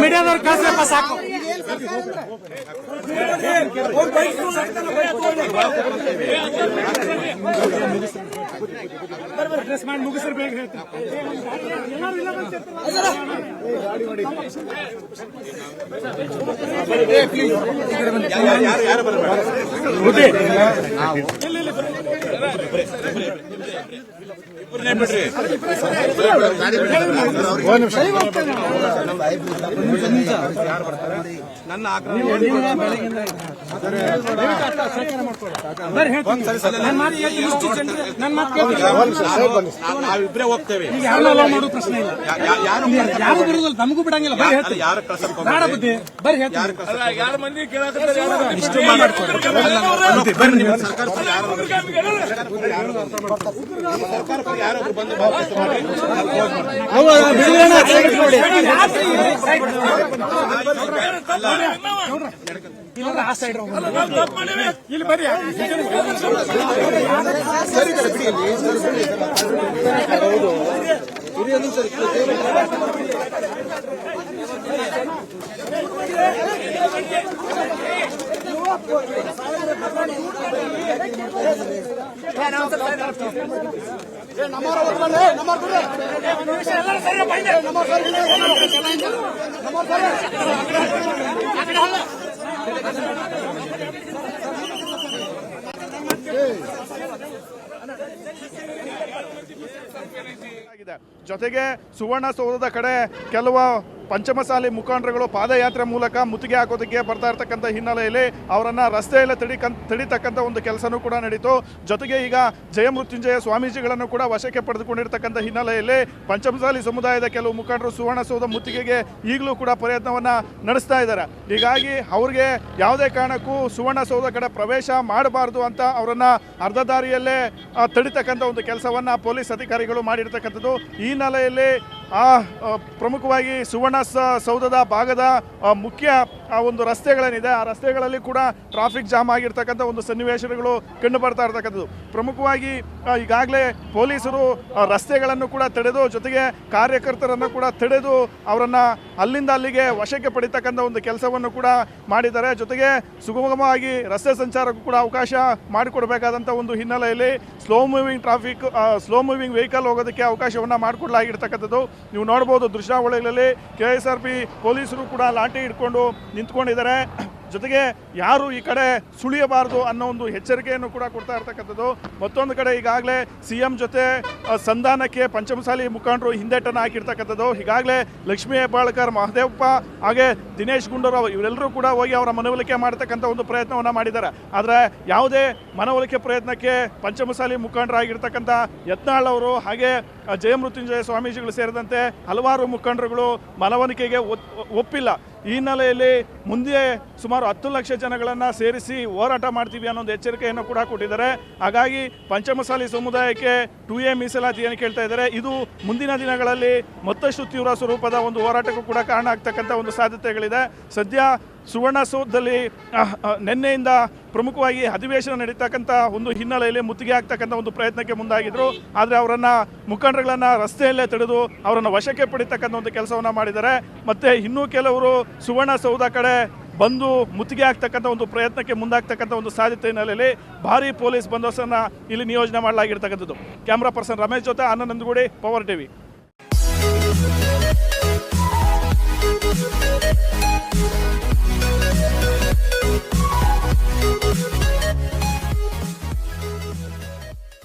ಮೀಡಿಯಾದವ್ರು ಕಳಿಸ್ಬೇಕು ಸಾಕು. ಡ್ರೆಸ್ ಮಾಡಿ ಮುಗಿಸ್ರಿ ಬೇಗ ಹೇಳ್ತೀನಿ. ನಾವಿಬ್ರೇ ಹೋಗ್ತೇವೆ. ಮಾಡೋ ಪ್ರಶ್ನೆ ಇಲ್ಲ, ಯಾರು ಬರುದಿಲ್ಲ, ನಮಗೂ ಬಿಡಂಗಿಲ್ಲ. ಬರ್ರಿ ಯಾರ ಮಂದಿ ಇಷ್ಟು ಯಾರೊಬ್ರು ಬಂದು ಆ ಸೈಡ್ ಇಲ್ಲಿ ಬರ್ರಿ. ಜೊತೆಗೆ ಸುವರ್ಣಸೌಧದ ಕಡೆ ಕೆಲವು ಪಂಚಮಸಾಲಿ ಮುಖಂಡರುಗಳು ಪಾದಯಾತ್ರೆ ಮೂಲಕ ಮುತ್ತಿಗೆ ಹಾಕೋದಕ್ಕೆ ಬರ್ತಾ ಇರ್ತಕ್ಕಂಥ ಹಿನ್ನೆಲೆಯಲ್ಲಿ ಅವರನ್ನು ರಸ್ತೆಯಲ್ಲೇ ತಡಿತಕ್ಕಂಥ ಒಂದು ಕೆಲಸನೂ ಕೂಡ ನಡೀತು. ಜೊತೆಗೆ ಈಗ ಜಯಮೃತ್ಯುಂಜಯ ಸ್ವಾಮೀಜಿಗಳನ್ನು ಕೂಡ ವಶಕ್ಕೆ ಪಡೆದುಕೊಂಡಿರ್ತಕ್ಕಂಥ ಹಿನ್ನೆಲೆಯಲ್ಲಿ ಪಂಚಮಸಾಲಿ ಸಮುದಾಯದ ಕೆಲವು ಮುಖಂಡರು ಸುವರ್ಣಸೌಧ ಮುತ್ತಿಗೆಗೆ ಈಗಲೂ ಕೂಡ ಪ್ರಯತ್ನವನ್ನು ನಡೆಸ್ತಾ ಇದ್ದಾರೆ. ಹೀಗಾಗಿ ಅವ್ರಿಗೆ ಯಾವುದೇ ಕಾರಣಕ್ಕೂ ಸುವರ್ಣಸೌಧ ಕಡೆ ಪ್ರವೇಶ ಮಾಡಬಾರ್ದು ಅಂತ ಅವರನ್ನು ಅರ್ಧ ದಾರಿಯಲ್ಲೇ ತಡಿತಕ್ಕಂಥ ಒಂದು ಕೆಲಸವನ್ನು ಪೊಲೀಸ್ ಅಧಿಕಾರಿಗಳು ಮಾಡಿರ್ತಕ್ಕಂಥದ್ದು. ಈ ಹಿನ್ನೆಲೆಯಲ್ಲಿ ಪ್ರಮುಖವಾಗಿ ಸುವರ್ಣಸೌಧದ ಭಾಗದ ಮುಖ್ಯ ಒಂದು ರಸ್ತೆಗಳೇನಿದೆ ಆ ರಸ್ತೆಗಳಲ್ಲಿ ಕೂಡ ಟ್ರಾಫಿಕ್ ಜಾಮ್ ಆಗಿರ್ತಕ್ಕಂಥ ಒಂದು ಸನ್ನಿವೇಶಗಳು ಕಂಡು ಬರ್ತಾ ಇರ್ತಕ್ಕಂಥದ್ದು. ಪ್ರಮುಖವಾಗಿ ಈಗಾಗಲೇ ಪೊಲೀಸರು ರಸ್ತೆಗಳನ್ನು ಕೂಡ ತಡೆದು ಜೊತೆಗೆ ಕಾರ್ಯಕರ್ತರನ್ನು ಕೂಡ ತಡೆದು ಅವರನ್ನು ಅಲ್ಲಿಂದ ಅಲ್ಲಿಗೆ ವಶಕ್ಕೆ ಪಡಿತಕ್ಕಂಥ ಒಂದು ಕೆಲಸವನ್ನು ಕೂಡ ಮಾಡಿದ್ದಾರೆ. ಜೊತೆಗೆ ಸುಗಮವಾಗಿ ರಸ್ತೆ ಸಂಚಾರಕ್ಕೂ ಕೂಡ ಅವಕಾಶ ಮಾಡಿಕೊಡ್ಬೇಕಾದಂಥ ಒಂದು ಹಿನ್ನೆಲೆಯಲ್ಲಿ ಸ್ಲೋ ಮೂವಿಂಗ್ ವೆಹಿಕಲ್ ಹೋಗೋದಕ್ಕೆ ಅವಕಾಶವನ್ನು ಮಾಡಿಕೊಡಲಾಗಿರ್ತಕ್ಕಂಥದ್ದು. ನೀವು ನೋಡ್ಬೋದು ದೃಶ್ಯಾವಳಿಗಳಲ್ಲಿ KSRP ಪೊಲೀಸರು ಕೂಡ ಲಾಠಿ ಹಿಡ್ಕೊಂಡು ನಿಂತ್ಕೊಂಡಿದ್ದಾರೆ. ಜೊತೆಗೆ ಯಾರು ಈ ಕಡೆ ಸುಳಿಯಬಾರದು ಅನ್ನೋ ಒಂದು ಎಚ್ಚರಿಕೆಯನ್ನು ಕೂಡ ಕೊಡ್ತಾ ಇರ್ತಕ್ಕಂಥದ್ದು. ಮತ್ತೊಂದು ಕಡೆ ಈಗಾಗಲೇ CM ಜೊತೆ ಸಂಧಾನಕ್ಕೆ ಪಂಚಮಸಾಲಿ ಮುಖಂಡರು ಹಿಂದೇಟನ್ನು ಹಾಕಿರ್ತಕ್ಕಂಥದ್ದು. ಈಗಾಗಲೇ ಲಕ್ಷ್ಮೀ ಹೆಬ್ಬಾಳ್ಕರ್, ಮಹದೇವಪ್ಪ ಹಾಗೆ ದಿನೇಶ್ ಗುಂಡೂರಾವ್ ಇವರೆಲ್ಲರೂ ಕೂಡ ಹೋಗಿ ಅವರ ಮನವೊಲಿಕೆ ಮಾಡತಕ್ಕಂಥ ಒಂದು ಪ್ರಯತ್ನವನ್ನು ಮಾಡಿದ್ದಾರೆ. ಆದರೆ ಯಾವುದೇ ಮನವೊಲಿಕೆ ಪ್ರಯತ್ನಕ್ಕೆ ಪಂಚಮಸಾಲಿ ಮುಖಂಡರಾಗಿರ್ತಕ್ಕಂಥ ಯತ್ನಾಳ್ ಅವರು ಹಾಗೆ ಜಯಮೃತ್ಯುಂಜಯ ಸ್ವಾಮೀಜಿಗಳು ಸೇರಿದಂತೆ ಹಲವಾರು ಮುಖಂಡರುಗಳು ಮನವೊಲಿಕೆಗೆ ಒಪ್ಪಿಲ್ಲ. ಈ ಹಿನ್ನೆಲೆಯಲ್ಲಿ ಮುಂದೆ ಸುಮಾರು 10 ಲಕ್ಷ ಜನಗಳನ್ನು ಸೇರಿಸಿ ಹೋರಾಟ ಮಾಡ್ತೀವಿ ಅನ್ನೋ ಒಂದು ಎಚ್ಚರಿಕೆಯನ್ನು ಕೂಡ ಕೊಟ್ಟಿದ್ದಾರೆ. ಹಾಗಾಗಿ ಪಂಚಮಸಾಲಿ ಸಮುದಾಯಕ್ಕೆ 2A ಮೀಸಲಾತಿಯನ್ನು ಕೇಳ್ತಾ ಇದ್ದಾರೆ. ಇದು ಮುಂದಿನ ದಿನಗಳಲ್ಲಿ ಮತ್ತಷ್ಟು ತೀವ್ರ ಸ್ವರೂಪದ ಒಂದು ಹೋರಾಟಕ್ಕೂ ಕೂಡ ಕಾರಣ ಆಗ್ತಕ್ಕಂಥ ಒಂದು ಸಾಧ್ಯತೆಗಳಿದೆ. ಸದ್ಯ ಸುವರ್ಣಸೌಧದಲ್ಲಿ ನಿನ್ನೆಯಿಂದ ಪ್ರಮುಖವಾಗಿ ಅಧಿವೇಶನ ನಡೀತಕ್ಕಂಥ ಒಂದು ಹಿನ್ನೆಲೆಯಲ್ಲಿ ಮುತ್ತಿಗೆ ಆಗ್ತಕ್ಕಂಥ ಒಂದು ಪ್ರಯತ್ನಕ್ಕೆ ಮುಂದಾಗಿದ್ದರು. ಆದರೆ ಅವರನ್ನು ಮುಖಂಡರುಗಳನ್ನು ರಸ್ತೆಯಲ್ಲೇ ತಡೆದು ಅವರನ್ನು ವಶಕ್ಕೆ ಪಡಿತಕ್ಕಂಥ ಒಂದು ಕೆಲಸವನ್ನು ಮಾಡಿದ್ದಾರೆ. ಮತ್ತು ಇನ್ನೂ ಕೆಲವರು ಸುವರ್ಣಸೌಧ ಕಡೆ ಬಂದು ಮುತ್ತಿಗೆ ಆಗ್ತಕ್ಕಂಥ ಒಂದು ಪ್ರಯತ್ನಕ್ಕೆ ಮುಂದಾಗ್ತಕ್ಕಂಥ ಒಂದು ಸಾಧ್ಯತೆ ಹಿನ್ನೆಲೆಯಲ್ಲಿ ಭಾರೀ ಪೊಲೀಸ್ ಬಂದೋಬಸ್ತನ್ನು ಇಲ್ಲಿ ನಿಯೋಜನೆ ಮಾಡಲಾಗಿರ್ತಕ್ಕಂಥದ್ದು. ಕ್ಯಾಮ್ರಾ ಪರ್ಸನ್ ರಮೇಶ್ ಜೊತೆ ಆನಂದ್ ನಂದಗೂಡಿ, ಪವರ್ ಟಿವಿ.